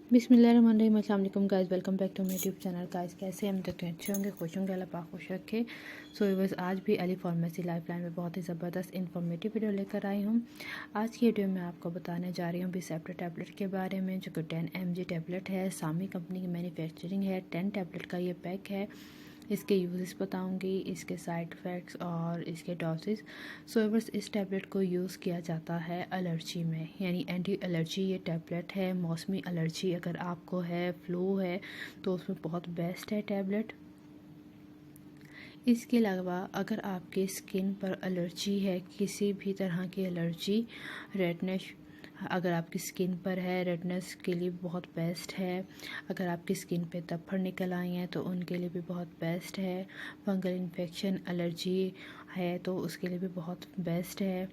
बिस्मिल्लाहिर्रहमानिर्रहीम। अस्सलाम वालेकुम guys, welcome back to my YouTube channel. Guys कैसे हम तक अच्छे होंगे, खुश होंगे, अल्लाह पाक खुश रखे। सो बस आज भी अली फार्मेसी लाइफलाइन में बहुत ही ज़बरदस्त इन्फॉर्मेटिव वीडियो लेकर आई हूँ। आज की वीडियो में आपको बताने जा रही हूँ बिसेप्टर टैबलेट के बारे में, जो कि 10 mg टैबलेट है। सामी कंपनी की मैन्युफैक्चरिंग है। 10 टैबलेट का ये पैक है। इसके यूजेस बताऊंगी, इसके साइड इफ़ेक्ट्स और इसके डोसेस। सो बस इस टैबलेट को यूज़ किया जाता है एलर्जी में, यानी एंटी एलर्जी ये टैबलेट है। मौसमी एलर्जी अगर आपको है, फ्लू है, तो उसमें बहुत बेस्ट है टैबलेट। इसके अलावा अगर आपके स्किन पर एलर्जी है, किसी भी तरह की एलर्जी, रेडनेस अगर आपकी स्किन पर है, रेडनेस के लिए बहुत बेस्ट है। अगर आपकी स्किन पे धब्बड़ निकल आई हैं तो उनके लिए भी बहुत बेस्ट है। फंगल इन्फेक्शन एलर्जी है तो उसके लिए भी बहुत बेस्ट है।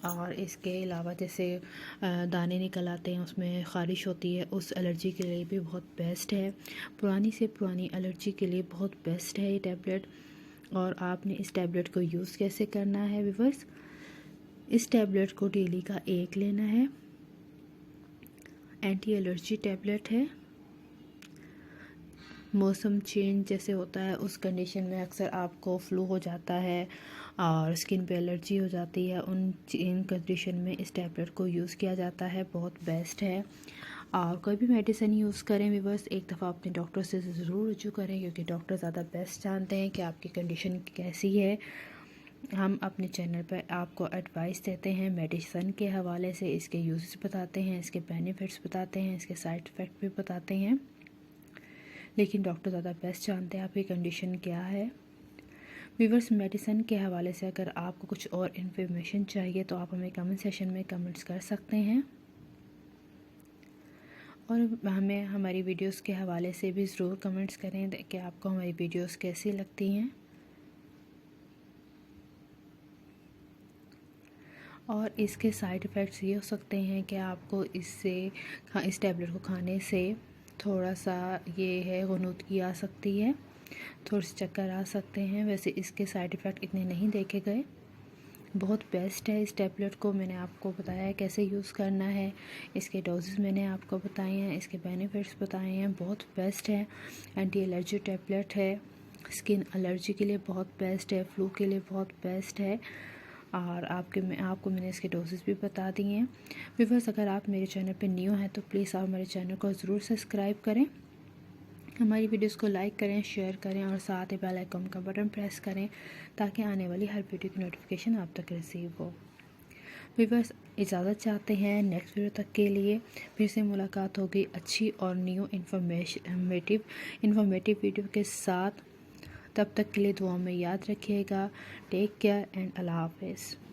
और इसके अलावा जैसे दाने निकल आते हैं, उसमें ख़ारिश होती है, उस एलर्जी के लिए भी बहुत बेस्ट है। पुरानी से पुरानी एलर्जी के लिए बहुत बेस्ट है ये टैबलेट। और आपने इस टैबलेट को यूज़ कैसे करना है व्यूअर्स, इस टैबलेट को डेली का 1 लेना है। एंटी एलर्जी टैबलेट है। मौसम चेंज जैसे होता है उस कंडीशन में अक्सर आपको फ्लू हो जाता है और स्किन पे एलर्जी हो जाती है, इन कंडीशन में इस टैबलेट को यूज़ किया जाता है, बहुत बेस्ट है। और कोई भी मेडिसिन यूज़ करें व्यूअर्स, एक दफ़ा अपने डॉक्टर से ज़रूर रुजू करें, क्योंकि डॉक्टर ज़्यादा बेस्ट जानते हैं कि आपकी कंडीशन कैसी है। हम अपने चैनल पर आपको एडवाइस देते हैं मेडिसिन के हवाले से, इसके यूजेस बताते हैं, इसके बेनिफिट्स बताते हैं, इसके साइड इफ़ेक्ट भी बताते हैं, लेकिन डॉक्टर ज़्यादा बेस्ट जानते हैं आपकी कंडीशन क्या है। व्यूअर्स, मेडिसिन के हवाले से अगर आपको कुछ और इन्फॉर्मेशन चाहिए तो आप हमें कमेंट सेशन में कमेंट्स कर सकते हैं, और हमें हमारी वीडियोस के हवाले से भी ज़रूर कमेंट्स करें कि आपको हमारी वीडियोस कैसी लगती हैं। और इसके साइड इफ़ेक्ट्स ये हो सकते हैं कि आपको इस टैबलेट को खाने से थोड़ा सा ये है, गुनूदगी आ सकती है, थोड़े से चक्कर आ सकते हैं। वैसे इसके साइड इफ़ेक्ट इतने नहीं देखे गए, बहुत बेस्ट है। इस टैबलेट को मैंने आपको बताया है कैसे यूज़ करना है, इसके डोजेस मैंने आपको बताए हैं, इसके बेनिफिट्स बताए हैं, बहुत बेस्ट है। एंटी एलर्जी टैबलेट है, स्किन एलर्जी के लिए बहुत बेस्ट है, फ्लू के लिए बहुत बेस्ट है। और आपको मैंने इसके डोजेस भी बता दिए हैं। व्यूअर्स, अगर आप मेरे चैनल पे न्यू हैं तो प्लीज़ आप हमारे चैनल को ज़रूर सब्सक्राइब करें, हमारी वीडियोस को लाइक करें, शेयर करें, और साथ ही बेल आइकन का बटन प्रेस करें ताकि आने वाली हर वीडियो की नोटिफिकेशन आप तक रिसीव हो। व्यूअर्स, इजाज़त चाहते हैं, नेक्स्ट वीडियो तक के लिए फिर से मुलाकात होगी अच्छी और न्यू इन्फॉर्मेटिव वीडियो के साथ। तब तक के लिए दुआ में याद रखिएगा। टेक केयर एंड अल्लाह हाफिज़।